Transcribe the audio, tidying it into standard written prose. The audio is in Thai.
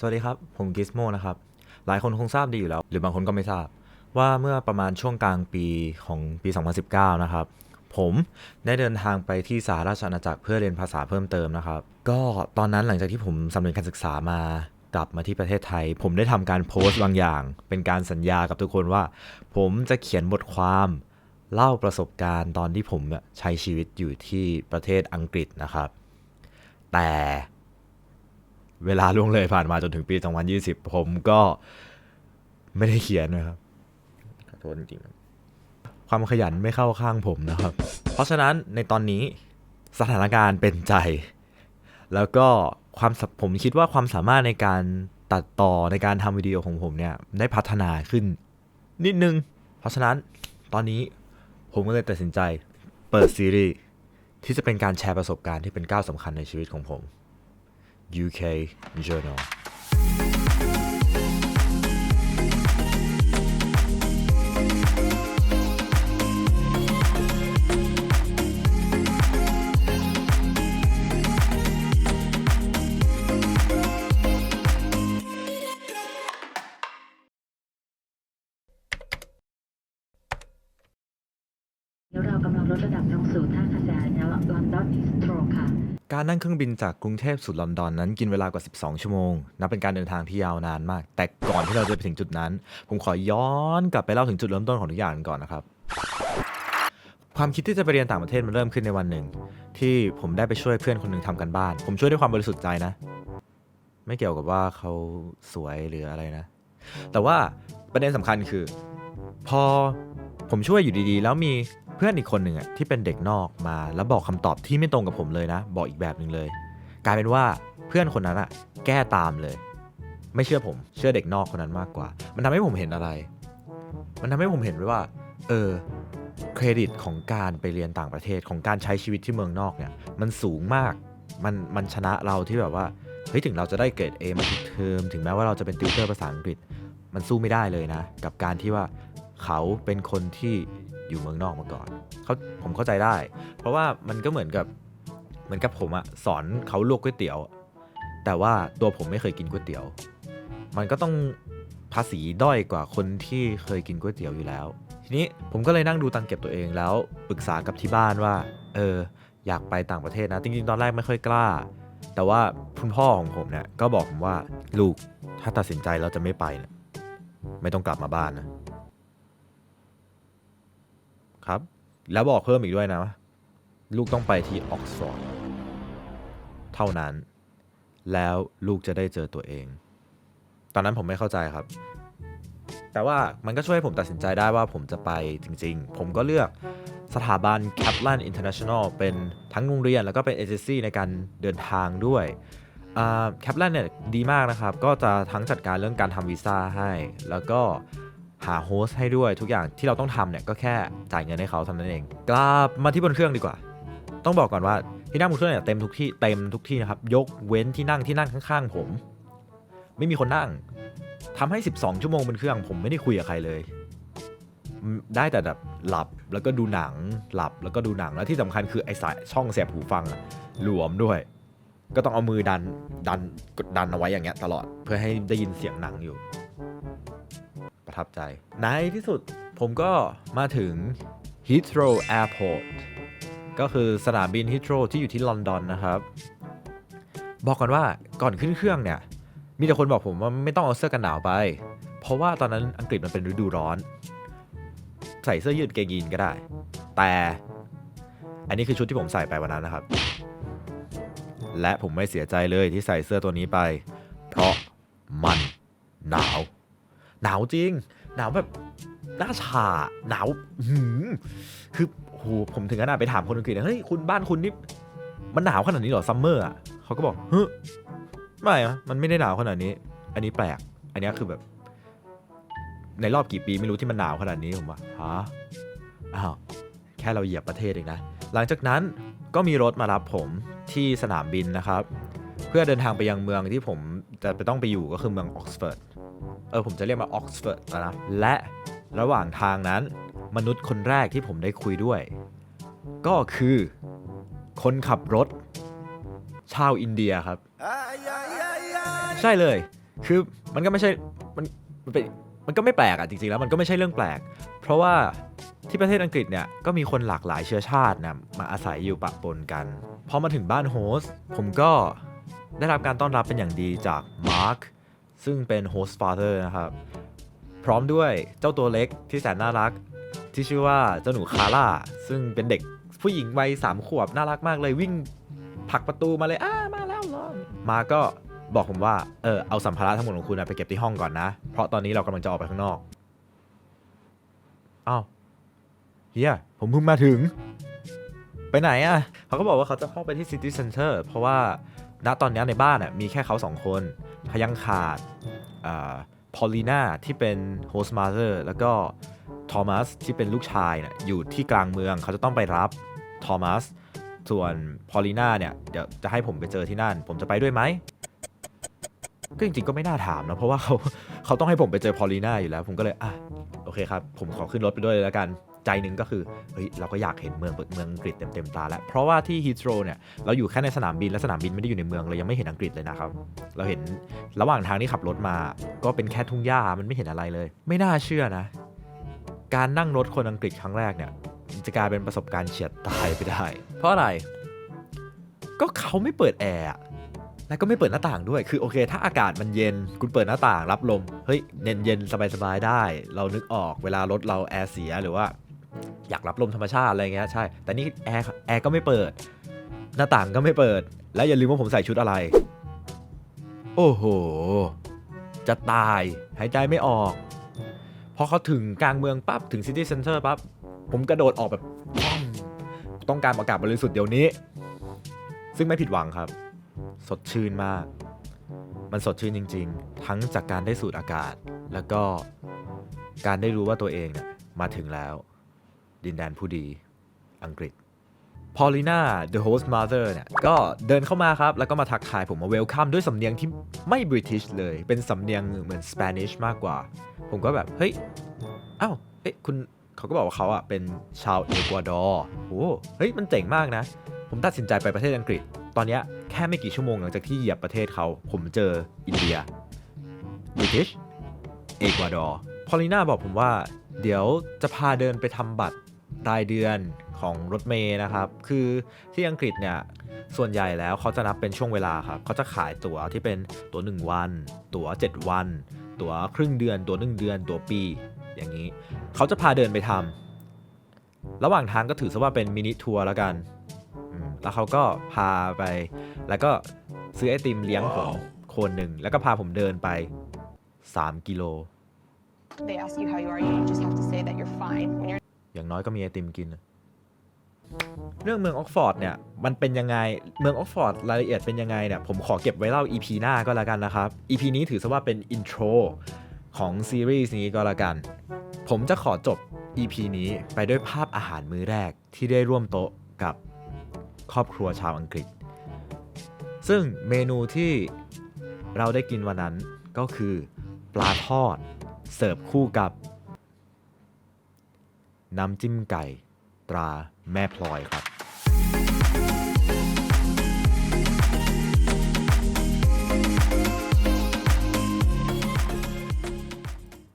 สวัสดีครับผมกิสโมนะครับหลายคนคงทราบดีอยู่แล้วหรือบางคนก็ไม่ทราบว่าเมื่อประมาณช่วงกลางปีของปี 2019 นะครับผมได้เดินทางไปที่สหราชอาณาจักรเพื่อเรียนภาษาเพิ่มเติมนะครับก็ตอนนั้นหลังจากที่ผมสำเร็จการศึกษามากลับมาที่ประเทศไทยผมได้ทำการโพสต์บางอย่างเป็นการสัญญากับทุกคนว่าผมจะเขียนบทความเล่าประสบการณ์ตอนที่ผมใช้ชีวิตอยู่ที่ประเทศอังกฤษนะครับแต่เวลาล่วงเลยผ่านมาจนถึงปี 2020 ผมก็ไม่ได้เขียนนะครับขอโทษจริงๆความขยันไม่เข้าข้างผมนะครับ เพราะฉะนั้นในตอนนี้สถานการณ์เป็นใจ แล้วก็ผมคิดว่าความสามารถในการตัดต่อในการทำวิดีโอของผมเนี่ยได้พัฒนาขึ้นนิดนึง เพราะฉะนั้นตอนนี้ผมก็เลยตัดสินใจเปิดซีรีส์ที่จะเป็นการแชร์ประสบการณ์ที่เป็นก้าวสำคัญในชีวิตของผม UK Journal เรากำลังลดระดับลงสู่ท่าอากาศยานลอนดอนฮิสโตรค่ะการนั่งเครื่องบินจากกรุงเทพสู่ลอนดอนนั้นกินเวลากว่า 12 ชั่วโมงนับเป็นการเดินทางที่ยาวนานมาก แต่ก่อนที่เราจะไปถึงจุดนั้น ผมขอย้อนกลับไปเล่าถึงจุดเริ่มต้นของทุกอย่างก่อนนะครับ ความคิดที่จะไปเรียนต่างประเทศมันเริ่มขึ้นในวันหนึ่งที่ผมได้ไปช่วยเพื่อนคนหนึ่งทำกันบ้าน ผมช่วยด้วยความบริสุทธิ์ใจนะ ไม่เกี่ยวกับว่าเขาสวยหรืออะไรนะ แต่ว่าประเด็นสำคัญคือ พอผมช่วยอยู่ดีๆแล้วมีเพื่อนอีกคนหนึ่งอะที่เป็นเด็กนอกมาแล้วบอกคำตอบที่ไม่ตรงกับผมเลยนะบอกอีกแบบหนึ่งเลยกลายเป็นว่าเพื่อนคนนั้นอะแก้ตามเลยไม่เชื่อผมเชื่อเด็กนอกคนนั้นมากกว่ามันทำให้ผมเห็นอะไรมันทำให้ผมเห็นว่าเครดิตของการไปเรียนต่างประเทศของการใช้ชีวิตที่เมืองนอกเนี่ยมันสูงมากมันชนะเราที่แบบว่าเฮ้ยถึงเราจะได้เกรด A มาทุกเทอมถึงแม้ว่าเราจะเป็นติวเตอร์ภาษาอังกฤษมันสู้ไม่ได้เลยนะกับการที่ว่าเขาเป็นคนที่อยู่เมืองนอกมาก่อนผมเข้าใจได้เพราะว่ามันก็เหมือนกับผมอะสอนเขาลวกก๋วยเตี๋ยวแต่ว่าตัวผมไม่เคยกินก๋วยเตี๋ยวมันก็ต้องภาษีด้อยกว่าคนที่เคยกินก๋วยเตี๋ยวอยู่แล้วทีนี้ผมก็เลยนั่งดูตังค์เก็บตัวเองแล้วปรึกษากับที่บ้านว่าอยากไปต่างประเทศนะจริงๆตอนแรกไม่ค่อยกล้าแต่ว่าคุณพ่อของผมเนี่ยก็บอกผมว่าลูกถ้าตัดสินใจแล้วจะไม่ไปเนี่ยไม่ต้องกลับมาบ้านนะครับแล้วบอกเพิ่มอีกด้วยนะลูกต้องไปที่ออกซฟอร์ดเท่านั้นแล้วลูกจะได้เจอตัวเองตอนนั้นผมไม่เข้าใจครับแต่ว่ามันก็ช่วยให้ผมตัดสินใจได้ว่าผมจะไปจริงๆผมก็เลือกสถาบัน Kaplan International เป็นทั้งโรงเรียนแล้วก็เป็นเอเจนซี่ในการเดินทางด้วยKaplan เนี่ยดีมากนะครับก็จะทั้งจัดการเรื่องการทำวีซ่าให้แล้วก็หาโฮสต์ให้ด้วยทุกอย่างที่เราต้องทำเนี่ยก็แค่จ่ายเงินให้เขาเท่านั้นเองกลับมาที่บนเครื่องดีกว่าต้องบอกก่อนว่าที่นั่งบนเครื่องเนี่ยเต็มทุกที่นะครับยกเว้นที่นั่งข้างๆผมไม่มีคนนั่งทำให้12 ชั่วโมงบนเครื่องผมไม่ได้คุยกับใครเลยได้แต่แบบหลับแล้วก็ดูหนังหลับแล้วก็ดูหนังแล้วที่สำคัญคือไอ้สายช่องเสียบหูฟังหลวมด้วยก็ต้องเอามือดันเอาไว้อย่างเงี้ยตลอดเพื่อให้ได้ยินเสียงหนังอยู่ประทับใจในที่สุดผมก็มาถึง Heathrow Airport ก็คือสนามบิน Heathrow ที่อยู่ที่ลอนดอนนะครับบอกก่อนว่าก่อนขึ้นเครื่องเนี่ยมีแต่คนบอกผมว่าไม่ต้องเอาเสื้อกันหนาวไปเพราะว่าตอนนั้นอังกฤษมันเป็นฤดูร้อนใส่เสื้อยืดเกงยีนก็ได้แต่อันนี้คือชุดที่ผมใส่ไปวันนั้นนะครับและผมไม่เสียใจเลยที่ใส่เสื้อตัวนี้ไปเพราะมันหนาวจริงหนาวแบบหน้าชาหนาวคือโหผมถึงขนาดไปถามคนอังกฤษเฮ้ยคุณบ้านคุณนี่มันหนาวขนาดนี้เหรอซัมเมอร์อ่ะเขาก็บอกเฮ้ยไม่อะมันไม่ได้หนาวขนาดนี้อันนี้แปลกอันนี้คือแบบในรอบกี่ปีไม่รู้ที่มันหนาวขนาดนี้ผมว่าแค่เราเหยียบประเทศเองนะหลังจากนั้นก็มีรถมารับผมที่สนามบินนะครับเพื่อเดินทางไปยังเมืองที่ผมจะไปต้องไปอยู่ก็คือเมืองออกซฟอร์ดผมจะเรียกมาออกซฟอร์ดนะและระหว่างทางนั้นมนุษย์คนแรกที่ผมได้คุยด้วยก็คือคนขับรถชาวอินเดียครับใช่เลย คือมันก็ไม่ใช่มันก็ไม่แปลกอะจริงๆแล้วมันก็ไม่ใช่เรื่องแปลกเพราะว่าที่ประเทศอังกฤษเนี่ยก็มีคนหลากหลายเชื้อชาตินะมาอาศัยอยู่ปะปนกันพอมาถึงบ้านโฮสต์ผมก็ได้รับการต้อนรับเป็นอย่างดีจากมาร์คซึ่งเป็นโฮสต์ฟาเธอร์นะครับพร้อมด้วยเจ้าตัวเล็กที่แสนน่ารักที่ชื่อว่าเจ้าหนูคาร่าซึ่งเป็นเด็กผู้หญิงวัย3 ขวบน่ารักมากเลยวิ่งผลักประตูมาเลยมาแล้วเหรอมาก็บอกผมว่าเอาสัมภาระทั้งหมดของคุณไปเก็บที่ห้องก่อนนะเพราะตอนนี้เรากำลังจะออกไปข้างนอกอ้าวเฮียผมเพิ่งมาถึงไปไหนอ่ะเขาก็บอกว่าเขาจะเข้าไปที่ซิตี้เซ็นเตอร์เพราะว่าณตอนนี้ในบ้านมีแค่เขา2 คนยังขาดพอลลีนาที่เป็นโฮสต์มาสเตอร์แล้วก็ทอมัสที่เป็นลูกชายเนี่ยอยู่ที่กลางเมืองเขาจะต้องไปรับทอมัสส่วนพอลลีนาเนี่ยเดี๋ยวจะให้ผมไปเจอที่นั่นผมจะไปด้วยไหมก็จริงๆก็ไม่น่าถามนะเพราะว่าเขาต้องให้ผมไปเจอพอลลีนาอยู่แล้วผมก็เลยโอเคครับผมขอขึ้นรถไปด้วยเลยแล้วกันใจหนึ่งก็คือเฮ้ยเราก็อยากเห็นเมืองอังกฤษเต็มตาแล้วเพราะว่าที่ฮีทโรว์เนี่ยเราอยู่แค่ในสนามบินและสนามบินไม่ได้อยู่ในเมืองเรายังไม่เห็นอังกฤษเลยนะครับเราเห็นระหว่างทางที่ขับรถมาก็เป็นแค่ทุ่งหญ้ามันไม่เห็นอะไรเลยไม่น่าเชื่อนะการนั่งรถคนอังกฤษครั้งแรกเนี่ยจะกลายเป็นประสบการณ์เฉียดตายไปได้เพราะอะไรก็เขาไม่เปิดแอร์แล้วก็ไม่เปิดหน้าต่างด้วยคือโอเคถ้าอากาศมันเย็นคุณเปิดหน้าต่างรับลมเฮ้ยเย็นสบายๆได้เรานึกออกเวลารถเราแอร์เสียหรือว่าอยากรับลมธรรมชาติอะไรเงี้ยใช่แต่นี่แอร์ก็ไม่เปิดหน้าต่างก็ไม่เปิดแล้วอย่าลืมว่าผมใส่ชุดอะไรโอ้โหจะตายหายใจไม่ออกพอเขาถึงกลางเมืองปั๊บถึงซิตี้เซ็นเตอร์ปั๊บผมกระโดดออกแบบต้องการอากาศบริสุทธิ์เดี๋ยวนี้ซึ่งไม่ผิดหวังครับสดชื่นมากมันสดชื่นจริงๆทั้งจากการได้สูดอากาศแล้วก็การได้รู้ว่าตัวเองเนี่ยมาถึงแล้วดินแดนผู้ดีอังกฤษพอลลีนา the host mother เนี่ยก็เดินเข้ามาครับแล้วก็มาทักทายผมมาเวลคัมด้วยสำเนียงที่ไม่บริติชเลยเป็นสำเนียงเหมือนสเปนิชมากกว่าผมก็แบบเฮ้ยคุณเขาก็บอกว่าเขาเป็นชาวเอกวาดอร์โอ้เฮ้ยมันเจ๋งมากนะผมตัดสินใจไปประเทศอังกฤษตอนนี้แค่ไม่กี่ชั่วโมงหลังจากที่เหยียบประเทศเขาผมเจออินเดียบริติชเอกวาดอร์พอลลีนาบอกผมว่าเดี๋ยวจะพาเดินไปทำบัตรรายเดือนของรถเมย์นะครับคือที่อังกฤษเนี่ยส่วนใหญ่แล้วเขาจะนับเป็นช่วงเวลาครับเขาจะขายตั๋วที่เป็นตั๋ว1 วันตั๋ว7 วันตั๋วครึ่งเดือนตั๋ว1 เดือนตั๋วปีอย่างนี้เขาจะพาเดินไปทำระหว่างทางก็ถือซะว่าเป็นมินิทัวร์แล้วกันแล้วเขาก็พาไปแล้วก็ซื้อไอติมเลี้ยงผมคนหนึ่งแล้วก็พาผมเดินไป3 กิโล They ask you how you are, you just have to say that you're fine when you're อย่างน้อยก็มีไอติมกินเรื่องเมืองออกฟอร์ดเนี่ยมันเป็นยังไงเมืองออกฟอร์ดรายละเอียดเป็นยังไงเนี่ยผมขอเก็บไว้เล่า EP หน้าก็แล้วกันนะครับ EP นี้ถือซะว่าเป็นอินโทรของซีรีส์นี้ก็แล้วกันผมจะขอจบ EP นี้ไปด้วยภาพอาหารมื้อแรกที่ได้ร่วมโต๊ะกับครอบครัวชาวอังกฤษซึ่งเมนูที่เราได้กินวันนั้นก็คือปลาทอดเสิร์ฟคู่กับน้ำจิ้มไก่ตราแม่พลอยครับ